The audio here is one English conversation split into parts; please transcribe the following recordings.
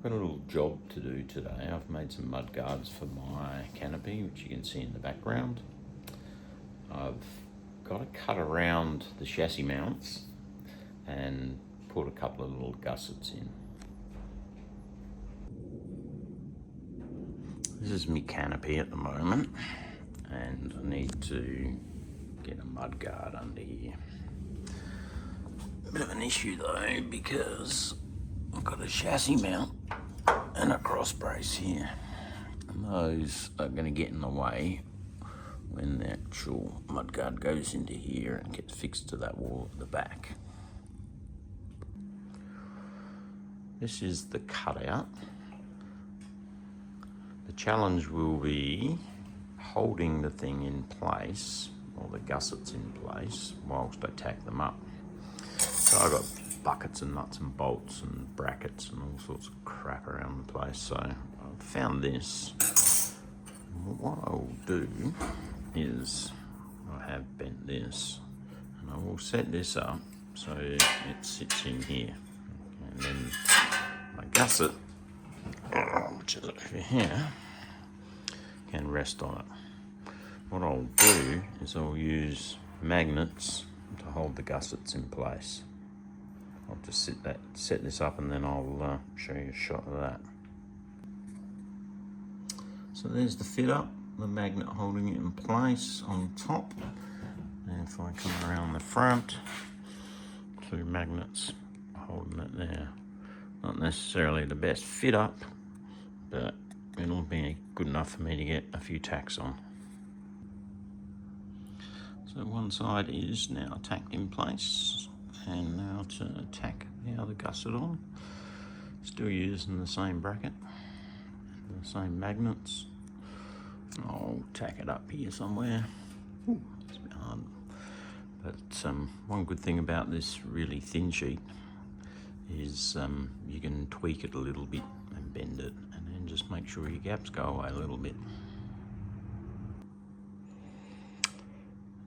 Got a little job to do today. I've made some mud guards for my canopy, which you can see in the background. I've got to cut around the chassis mounts and put a couple of little gussets in. This is my canopy at the moment, and I need to get a mud guard under here. Bit of an issue though, because I've got a chassis mount and a cross brace here, and those are going to get in the way when the actual mudguard goes into here and gets fixed to that wall at the back. This is the cutout. The challenge will be holding the thing in place, or the gussets in place, whilst I tack them up. So I've got buckets and nuts and bolts and brackets and all sorts of crap around the place. So I've found this. What I will do is I have bent this, and I will set this up so it sits in here, and then my gusset, which is over here, can rest on it. What I'll do is I'll use magnets to hold the gussets in place. I'll just set this up, and then I'll show you a shot of that. So there's the fit up, the magnet holding it in place on top. And if I come around the front, 2 magnets holding it there. Not necessarily the best fit up, but it'll be good enough for me to get a few tacks on. So one side is now tacked in place, and now to tack the other gusset on. Still using the same bracket, the same magnets. I'll tack it up here somewhere. Ooh, it's a bit hard. But one good thing about this really thin sheet is you can tweak it a little bit and bend it, and then just make sure your gaps go away a little bit.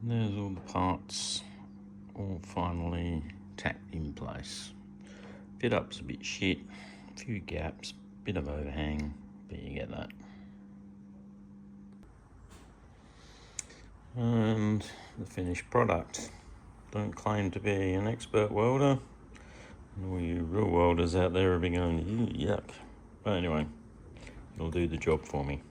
And there's all the parts all finally tacked in place. Fit up's a bit shit, a few gaps, bit of overhang, but you get that. And the finished product. Don't claim to be an expert welder, and all you real welders out there are going, yuck. But anyway, it'll do the job for me.